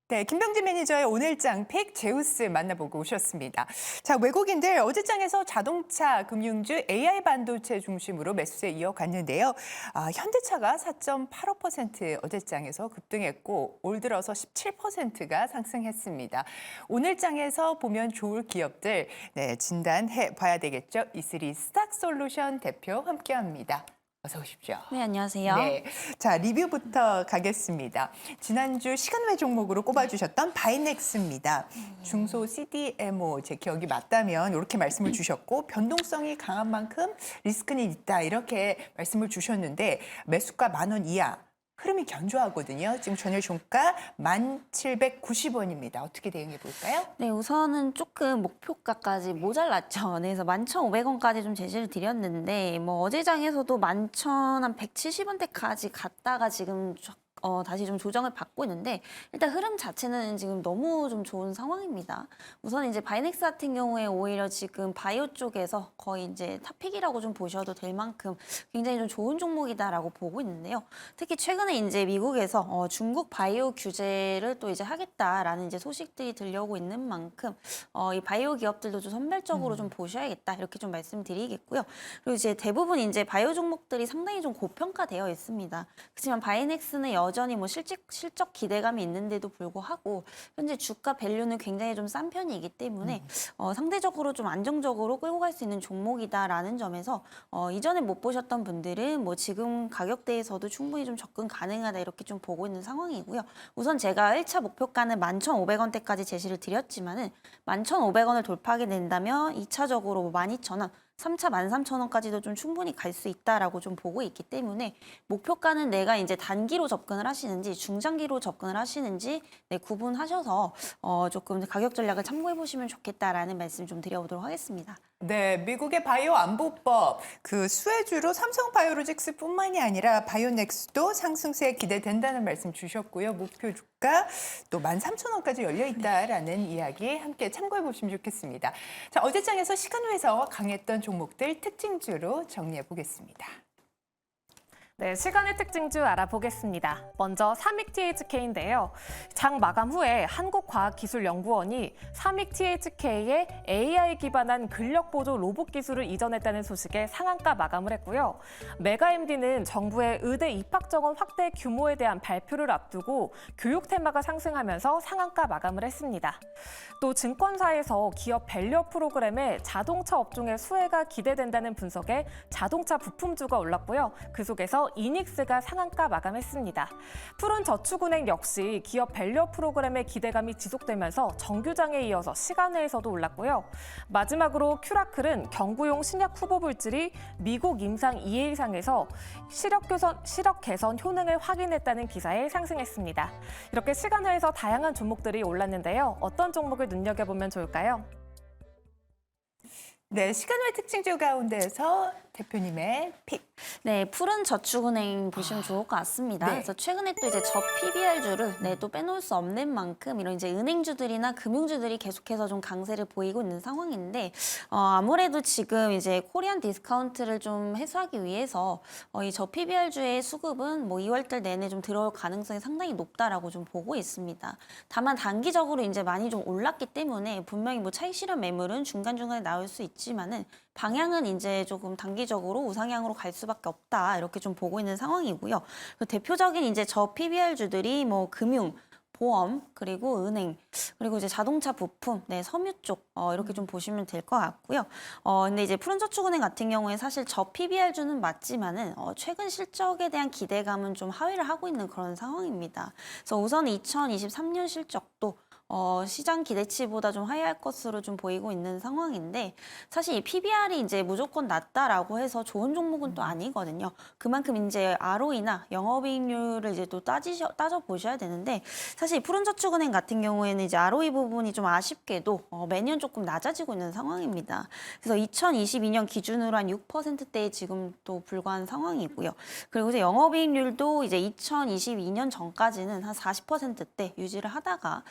네, 김병진 매니저의 오늘장 픽 제우스 만나보고 오셨습니다. 자, 외국인들 어제장에서 자동차, 금융주, AI 반도체 중심으로 매수세 이어갔는데요. 현대차가 4.85% 어제장에서 급등했고 올 들어서 17%가 상승했습니다. 오늘장에서 보면 좋을 기업들 진단해 봐야 되겠죠. 이슬이 스탁솔루션 대표 함께합니다. 어서 오십시오. 네, 안녕하세요. 네, 자 리뷰부터 가겠습니다. 지난주 시간외 종목으로 꼽아주셨던 바이넥스입니다. 중소 CDMO 제 기억이 맞다면 이렇게 말씀을 주셨고 변동성이 강한 만큼 리스크는 있다 이렇게 말씀을 주셨는데 매수가 10,000원 이하. 흐름이 견조하거든요. 지금 전일 종가 1,790원입니다. 어떻게 대응해 볼까요? 네, 우선은 조금 목표가까지 모자랐죠. 네, 그래서 11,500원까지 좀 제시를 드렸는데, 어제 장에서도 11,170원대까지 갔다가 지금 다시 좀 조정을 받고 있는데, 일단 흐름 자체는 지금 너무 좀 좋은 상황입니다. 우선 이제 바이넥스 같은 경우에 오히려 지금 바이오 쪽에서 거의 이제 탑픽이라고 좀 보셔도 될 만큼 굉장히 좀 좋은 종목이다라고 보고 있는데요. 특히 최근에 이제 미국에서 중국 바이오 규제를 또 이제 하겠다라는 이제 소식들이 들려오고 있는 만큼 이 바이오 기업들도 좀 선별적으로 좀 보셔야겠다 이렇게 좀 말씀드리겠고요. 그리고 이제 대부분 이제 바이오 종목들이 상당히 좀 고평가되어 있습니다. 그렇지만 바이넥스는 여전히 실적 기대감이 있는데도 불구하고 현재 주가 밸류는 굉장히 좀 싼 편이기 때문에 상대적으로 좀 안정적으로 끌고 갈 수 있는 종목이다라는 점에서 이전에 못 보셨던 분들은 지금 가격대에서도 충분히 좀 접근 가능하다 이렇게 좀 보고 있는 상황이고요. 우선 제가 1차 목표가는 11,500원대까지 제시를 드렸지만은 11,500원을 돌파하게 된다면 2차적으로 12,000원 3차 13,000원까지도 좀 충분히 갈 수 있다라고 좀 보고 있기 때문에 목표가는 내가 이제 단기로 접근을 하시는지 중장기로 접근을 하시는지 구분하셔서 조금 가격 전략을 참고해 보시면 좋겠다라는 말씀 좀 드려보도록 하겠습니다. 네, 미국의 바이오 안보법 그 수혜주로 삼성바이오로직스뿐만이 아니라 바이오넥스도 상승세 기대된다는 말씀 주셨고요. 목표 주가 또 13,000원까지 열려 있다라는 이야기 함께 참고해 보시면 좋겠습니다. 자, 어제장에서 시간외에서 강했던 종목들 특징주로 정리해 보겠습니다. 네, 시간의 특징주 알아보겠습니다. 먼저 삼익THK인데요. 장 마감 후에 한국과학기술연구원이 삼익THK에 AI 기반한 근력보조 로봇 기술을 이전했다는 소식에 상한가 마감을 했고요. 메가MD는 정부의 의대 입학 정원 확대 규모에 대한 발표를 앞두고 교육 테마가 상승하면서 상한가 마감을 했습니다. 또 증권사에서 기업 밸류 프로그램에 자동차 업종의 수혜가 기대된다는 분석에 자동차 부품주가 올랐고요. 그 속에서 이닉스가 상한가 마감했습니다. 푸른저축은행 역시 기업 밸류 프로그램의 기대감이 지속되면서 정규장에 이어서 시간외에서도 올랐고요. 마지막으로 큐라클은 경구용 신약 후보 물질이 미국 임상 2회 이상에서 시력 개선 효능을 확인했다는 기사에 상승했습니다. 이렇게 시간외에서 다양한 종목들이 올랐는데요. 어떤 종목을 눈여겨보면 좋을까요? 네, 시간외 특징주 가운데서 대표님의 픽. 네, 푸른저축은행 보시면 좋을 것 같습니다. 네. 그래서 최근에 또 이제 PBR주를 또 빼놓을 수 없는 만큼 이런 이제 은행주들이나 금융주들이 계속해서 좀 강세를 보이고 있는 상황인데 아무래도 지금 이제 코리안 디스카운트를 좀 해소하기 위해서 이 PBR주의 수급은 2월달 내내 좀 들어올 가능성이 상당히 높다라고 좀 보고 있습니다. 다만 단기적으로 이제 많이 좀 올랐기 때문에 분명히 차익 실현 매물은 중간중간에 나올 수 있지만은 방향은 이제 조금 단기적으로 우상향으로 갈 수밖에 없다 이렇게 좀 보고 있는 상황이고요. 대표적인 이제 PBR주들이 금융, 보험, 그리고 은행, 그리고 이제 자동차 부품, 섬유 쪽 이렇게 좀 보시면 될 것 같고요. 근데 이제 푸른저축은행 같은 경우에 사실 PBR주는 맞지만은 최근 실적에 대한 기대감은 좀 하회를 하고 있는 그런 상황입니다. 그래서 우선 2023년 실적도 시장 기대치보다 좀 하회할 것으로 좀 보이고 있는 상황인데 사실 이 PBR이 이제 무조건 낮다라고 해서 좋은 종목은 또 아니거든요. 그만큼 이제 ROE나 영업이익률을 이제 또 따져 보셔야 되는데 사실 푸른저축은행 같은 경우에는 이제 ROE 부분이 좀 아쉽게도 매년 조금 낮아지고 있는 상황입니다. 그래서 2022년 기준으로 한 6%대에 지금 또 불과한 상황이고요. 그리고 이제 영업이익률도 이제 2022년 전까지는 한 40%대 유지를 하다가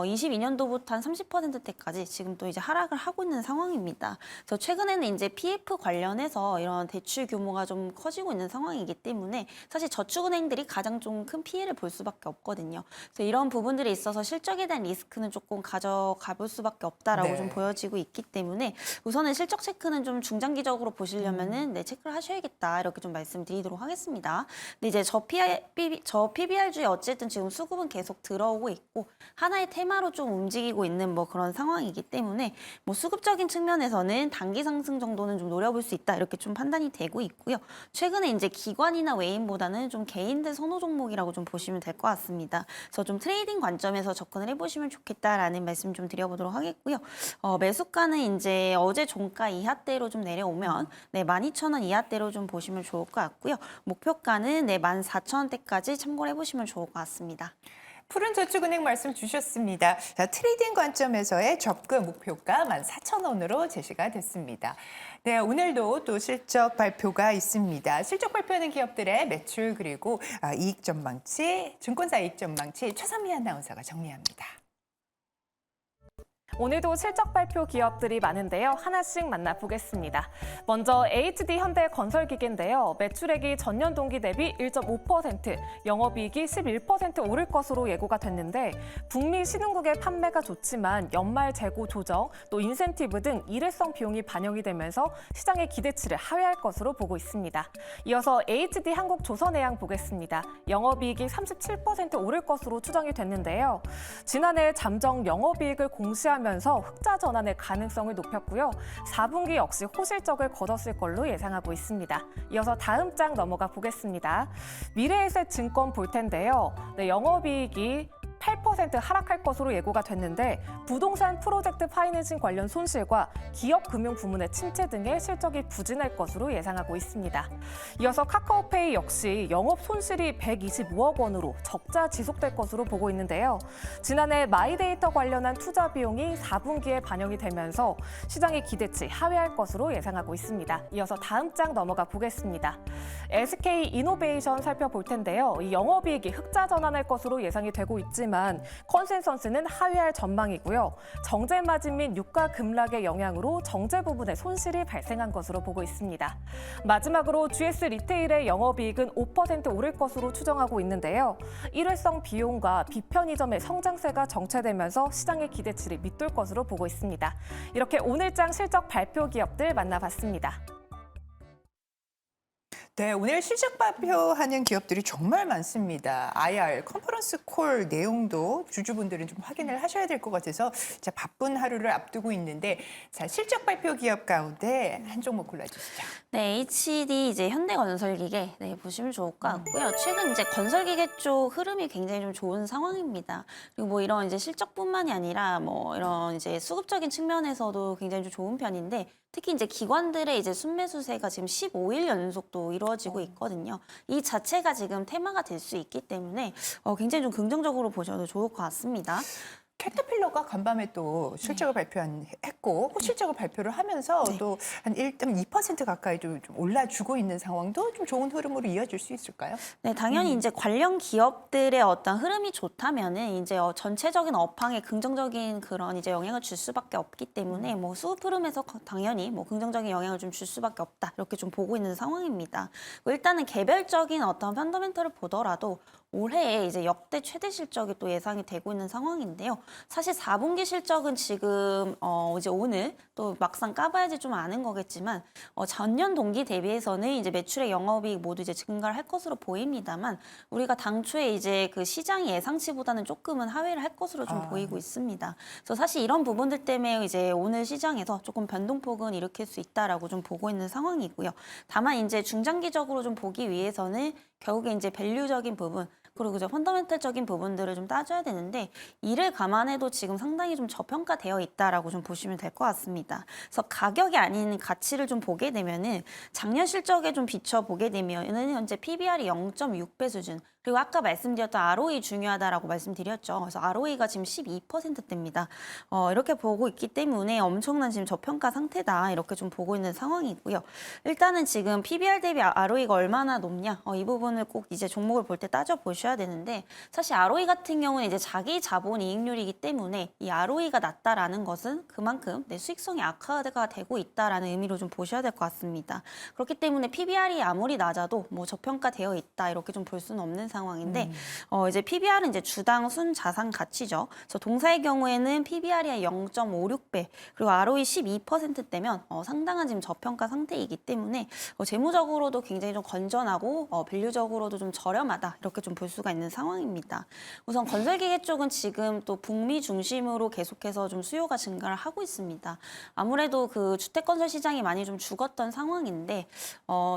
22년도부터 한 30%대까지 지금 또 이제 하락을 하고 있는 상황입니다. 그래서 최근에는 이제 PF 관련해서 이런 대출 규모가 좀 커지고 있는 상황이기 때문에 사실 저축은행들이 가장 좀 큰 피해를 볼 수밖에 없거든요. 그래서 이런 부분들에 있어서 실적에 대한 리스크는 조금 가져가 볼 수밖에 없다라고 네. 좀 보여지고 있기 때문에 우선은 실적 체크는 좀 중장기적으로 보시려면은 네, 체크를 하셔야겠다 이렇게 좀 말씀드리도록 하겠습니다. 근데 이제 저 PBR주에 어쨌든 지금 수급은 계속 들어오고 있고 하나의 테마로 좀 움직이고 있는 뭐 그런 상황이기 때문에 뭐 수급적인 측면에서는 단기 상승 정도는 좀 노려볼 수 있다 이렇게 좀 판단이 되고 있고요. 최근에 이제 기관이나 외인보다는 좀 개인들 선호 종목이라고 좀 보시면 될 것 같습니다. 그래서 좀 트레이딩 관점에서 접근을 해보시면 좋겠다라는 말씀 좀 드려보도록 하겠고요. 매수가는 이제 어제 종가 이하대로 좀 내려오면 네, 12,000원 이하대로 좀 보시면 좋을 것 같고요. 목표가는 네, 14,000원대까지 참고를 해보시면 좋을 것 같습니다. 푸른저축은행 말씀 주셨습니다. 자, 트레이딩 관점에서의 접근 목표가 14,000원으로 제시가 됐습니다. 네, 오늘도 또 실적 발표가 있습니다. 실적 발표하는 기업들의 매출 그리고 이익 전망치, 증권사 이익 전망치 최선미 아나운서가 정리합니다. 오늘도 실적 발표 기업들이 많은데요. 하나씩 만나보겠습니다. 먼저 HD 현대건설기계인데요. 매출액이 전년 동기 대비 1.5%, 영업이익이 11% 오를 것으로 예고가 됐는데 북미 신흥국의 판매가 좋지만 연말 재고 조정, 또 인센티브 등 일회성 비용이 반영이 되면서 시장의 기대치를 하회할 것으로 보고 있습니다. 이어서 HD 한국조선해양 보겠습니다. 영업이익이 37% 오를 것으로 추정이 됐는데요. 지난해 잠정 영업이익을 공시하면서 흑자 전환의 가능성을 높였고요. 4분기 역시 호실적을 거뒀을 걸로 예상하고 있습니다. 이어서 다음 장 넘어가 보겠습니다. 미래에셋증권 볼 텐데요. 네, 영업이익이 8% 하락할 것으로 예고가 됐는데 부동산 프로젝트 파이낸싱 관련 손실과 기업 금융 부문의 침체 등의 실적이 부진할 것으로 예상하고 있습니다. 이어서 카카오페이 역시 영업 손실이 125억 원으로 적자 지속될 것으로 보고 있는데요. 지난해 마이데이터 관련한 투자 비용이 4분기에 반영이 되면서 시장의 기대치 하회할 것으로 예상하고 있습니다. 이어서 다음 장 넘어가 보겠습니다. SK이노베이션 살펴볼 텐데요. 이 영업이익이 흑자 전환할 것으로 예상이 되고 있지만 컨센서스는 하회할 전망이고요. 정제 마진 및 유가 급락의 영향으로 정제 부분에 손실이 발생한 것으로 보고 있습니다. 마지막으로 GS 리테일의 영업이익은 5% 오를 것으로 추정하고 있는데요. 일회성 비용과 비편의점의 성장세가 정체되면서 시장의 기대치를 밑돌 것으로 보고 있습니다. 이렇게 오늘장 실적 발표 기업들 만나봤습니다. 네, 오늘 실적 발표하는 기업들이 정말 많습니다. IR, 컨퍼런스 콜 내용도 주주분들은 좀 확인을 하셔야 될 것 같아서 자, 바쁜 하루를 앞두고 있는데 자, 실적 발표 기업 가운데 한 종목 골라주시죠. 네, HD 이제 현대건설기계 네, 보시면 좋을 것 같고요. 최근 이제 건설기계 쪽 흐름이 굉장히 좀 좋은 상황입니다. 그리고 뭐 이런 이제 실적뿐만이 아니라 뭐 이런 이제 수급적인 측면에서도 굉장히 좀 좋은 편인데 특히 이제 기관들의 이제 순매수세가 지금 15일 연속도 이루어지고 있거든요. 이 자체가 지금 테마가 될 수 있기 때문에 굉장히 좀 긍정적으로 보셔도 좋을 것 같습니다. 캐터필러가 간밤에 또 실적을 발표했고 실적을 발표를 하면서 또 한 1.2% 가까이 좀 올라주고 있는 상황도 좀 좋은 흐름으로 이어질 수 있을까요? 네, 당연히 이제 관련 기업들의 어떤 흐름이 좋다면은 이제 전체적인 업황에 긍정적인 그런 이제 영향을 줄 수밖에 없기 때문에 뭐 수급 흐름에서 당연히 뭐 긍정적인 영향을 좀 줄 수밖에 없다 이렇게 좀 보고 있는 상황입니다. 일단은 개별적인 어떤 펀더멘털을 보더라도 올해에 이제 역대 최대 실적이 또 예상이 되고 있는 상황인데요. 사실 4분기 실적은 지금 이제 오늘 또 막상 까봐야지 좀 아는 거겠지만 전년 동기 대비해서는 이제 매출의 영업이익 모두 이제 증가를 할 것으로 보입니다만 우리가 당초에 이제 그 시장 예상치보다는 조금은 하회를 할 것으로 좀 보이고 있습니다. 그래서 사실 이런 부분들 때문에 이제 오늘 시장에서 조금 변동폭은 일으킬 수 있다라고 좀 보고 있는 상황이고요. 다만 이제 중장기적으로 좀 보기 위해서는 결국에 이제 밸류적인 부분 그리고 이제 펀더멘털적인 부분들을 좀 따져야 되는데 이를 감안해도 지금 상당히 좀 저평가되어 있다라고 좀 보시면 될 것 같습니다. 그래서 가격이 아닌 가치를 좀 보게 되면은 작년 실적에 좀 비춰 보게 되면은 현재 PBR이 0.6배 수준. 그리고 아까 말씀드렸던 ROE 중요하다라고 말씀드렸죠. 그래서 ROE가 지금 12%대입니다. 이렇게 보고 있기 때문에 엄청난 지금 저평가 상태다 이렇게 좀 보고 있는 상황이고요. 일단은 지금 PBR 대비 ROE가 얼마나 높냐 이 부분을 꼭 이제 종목을 볼 때 따져 보셔야 되는데 사실 ROE 같은 경우는 이제 자기 자본 이익률이기 때문에 이 ROE가 낮다라는 것은 그만큼 내 수익성이 악화가 되고 있다라는 의미로 좀 보셔야 될 것 같습니다. 그렇기 때문에 PBR이 아무리 낮아도 뭐 저평가되어 있다 이렇게 좀 볼 수는 없는 상황인데 이제 PBR은 이제 주당 순자산 가치죠. 그래서 동사의 경우에는 PBR이 0.56배 그리고 ROE 12%대면 상당한 지금 저평가 상태이기 때문에 재무적으로도 굉장히 좀 건전하고 밸류적으로도 좀 저렴하다 이렇게 좀 볼 수가 있는 상황입니다. 우선 건설기계 쪽은 지금 또 북미 중심으로 계속해서 좀 수요가 증가를 하고 있습니다. 아무래도 그 주택건설 시장이 많이 좀 죽었던 상황인데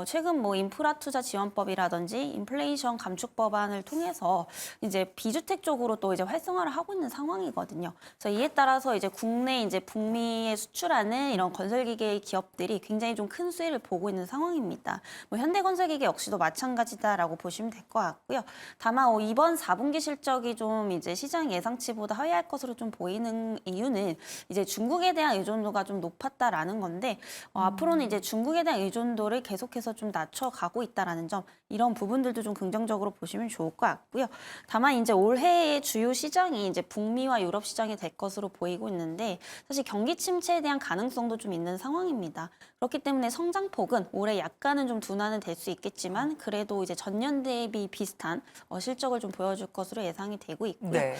최근 뭐 인프라 투자 지원법이라든지 인플레이션 감축 법안을 통해서 이제 비주택 쪽으로 또 이제 활성화를 하고 있는 상황이거든요. 그래서 이에 따라서 이제 국내 이제 북미에 수출하는 이런 건설기계 기업들이 굉장히 좀 큰 수혜를 보고 있는 상황입니다. 뭐 현대건설기계 역시도 마찬가지다라고 보시면 될 것 같고요. 다만 이번 4분기 실적이 좀 이제 시장 예상치보다 하회할 것으로 좀 보이는 이유는 이제 중국에 대한 의존도가 좀 높았다라는 건데 앞으로는 이제 중국에 대한 의존도를 계속해서 좀 낮춰가고 있다라는 점 이런 부분들도 좀 긍정적으로 보시면 좋을 것 같고요. 다만 이제 올해의 주요 시장이 이제 북미와 유럽 시장이 될 것으로 보이고 있는데 사실 경기 침체에 대한 가능성도 좀 있는 상황입니다. 그렇기 때문에 성장폭은 올해 약간은 좀 둔화는 될 수 있겠지만 그래도 이제 전년 대비 비슷한 실적을 좀 보여줄 것으로 예상이 되고 있고요. 네.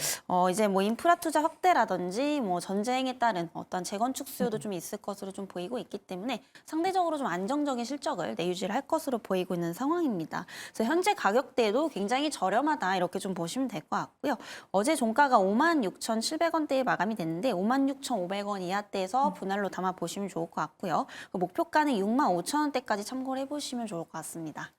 이제 뭐 인프라 투자 확대라든지 뭐 전쟁에 따른 어떤 재건축 수요도 좀 있을 것으로 좀 보이고 있기 때문에 상대적으로 좀 안정적인 실적을 내유지를 할 것으로 보이고 있는 상황입니다. 그래서 현재 가격대도 굉장히 저렴하다 이렇게 좀 보시면 될 것 같고요. 어제 종가가 56,700원대에 마감이 됐는데 56,500원 이하대에서 분할로 담아 보시면 좋을 것 같고요. 목표가는 65,000원대까지 참고를 해보시면 좋을 것 같습니다.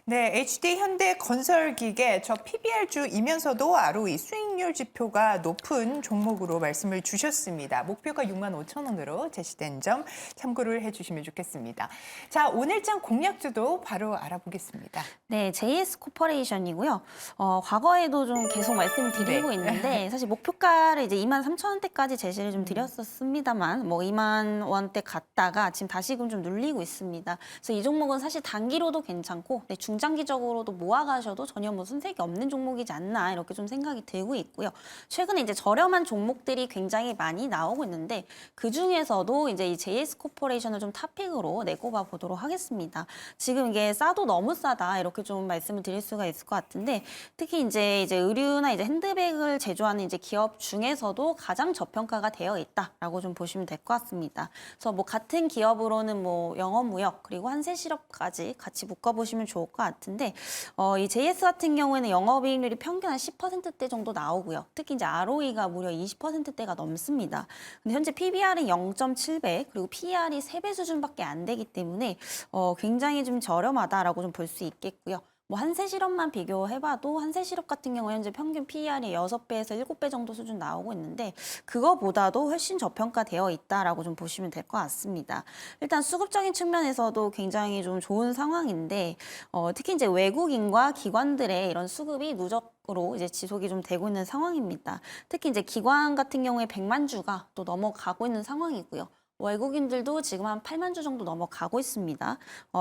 네, HD 현대건설기계 저 PBR주이면서도 ROE 수익률 지표가 높은 종목으로 말씀을 주셨습니다. 목표가 65,000원으로 제시된 점 참고를 해주시면 좋겠습니다. 자, 오늘장 공략주도 바로 알아보겠습니다. 네, JS 코퍼레이션이고요. 과거에도 좀 계속 말씀드리고 네. 있는데 사실 목표가를 이제 23,000원대까지 제시를 좀 드렸었습니다만 뭐 2만 원대 갔다가 지금 다시금 좀 눌리고 있습니다. 그래서 이 종목은 사실 단기로도 괜찮고 중장기적으로도 모아가셔도 전혀 뭐 손색이 없는 종목이지 않나 이렇게 좀 생각이 들고 있고요. 최근에 이제 저렴한 종목들이 굉장히 많이 나오고 있는데 그 중에서도 이제 이 JS 코퍼레이션을 좀 탑픽으로 내꼽아 보도록 하겠습니다. 지금 이게 싸도 너무 싸다 이렇게 좀 말씀을 드릴 수가 있을 것 같은데 특히 이제 의류나 이제 핸드백을 제조하는 이제 기업 중에서도 가장 저평가가 되어 있다라고 좀 보시면 될 것 같습니다. 그래서 뭐 같은 기업으로는 뭐 영업무역 그리고 한세실업까지 같이 묶어보시면 좋을 것 같은데 이 JS 같은 경우에는 영업이익률이 평균 한 10%대 정도 나오고요. 특히 이제 ROE가 무려 20%대가 넘습니다. 근데 현재 PBR은 0.7배 그리고 PER이 3배 수준밖에 안 되기 때문에 굉장히 좀 저렴하다라고 좀 볼 수 있겠고요. 뭐 한세실업만 비교해봐도 한세실업 같은 경우 현재 평균 PER이 6배에서 7배 정도 수준 나오고 있는데 그거보다도 훨씬 저평가되어 있다라고 좀 보시면 될 것 같습니다. 일단 수급적인 측면에서도 굉장히 좀 좋은 상황인데 특히 이제 외국인과 기관들의 이런 수급이 누적으로 이제 지속이 좀 되고 있는 상황입니다. 특히 이제 기관 같은 경우에 100만 주가 또 넘어가고 있는 상황이고요. 외국인들도 지금 한 8만 주 정도 넘어가고 있습니다.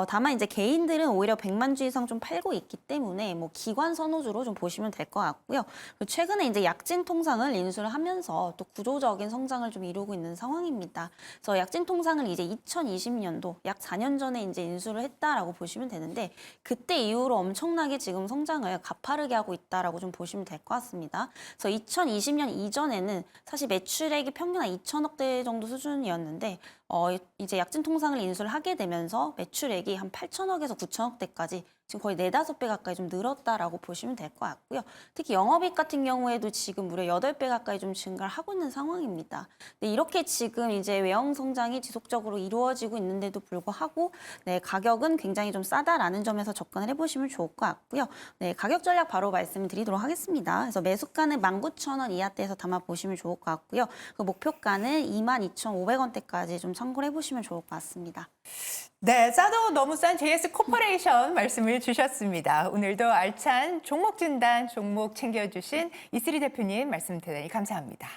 다만 이제 개인들은 오히려 100만 주 이상 좀 팔고 있기 때문에 뭐 기관 선호주로 좀 보시면 될 것 같고요. 그리고 최근에 이제 약진 통상을 인수를 하면서 또 구조적인 성장을 좀 이루고 있는 상황입니다. 그래서 약진 통상을 이제 2020년도 약 4년 전에 이제 인수를 했다라고 보시면 되는데 그때 이후로 엄청나게 지금 성장을 가파르게 하고 있다라고 좀 보시면 될 것 같습니다. 그래서 2020년 이전에는 사실 매출액이 평균 한 2천억대 정도 수준이었는데 이제 약진 통상을 인수를 하게 되면서 매출액이 한 8천억에서 9천억대까지 지금 거의 4-5배 가까이 좀 늘었다라고 보시면 될 것 같고요. 특히 영업이익 같은 경우에도 지금 무려 8배 가까이 좀 증가를 하고 있는 상황입니다. 근데 이렇게 지금 이제 외형 성장이 지속적으로 이루어지고 있는데도 불구하고 네, 가격은 굉장히 좀 싸다라는 점에서 접근을 해보시면 좋을 것 같고요. 네, 가격 전략 바로 말씀드리도록 하겠습니다. 그래서 매수가는 19,000원 이하대에서 담아 보시면 좋을 것 같고요. 그 목표가는 22,500원대까지 좀 참고를 해보시면 좋을 것 같습니다. 네, 싸도 너무 싼 JS 코퍼레이션 말씀을 주셨습니다. 오늘도 알찬 종목 진단, 종목 챙겨주신 이슬이 대표님 말씀 대단히 감사합니다.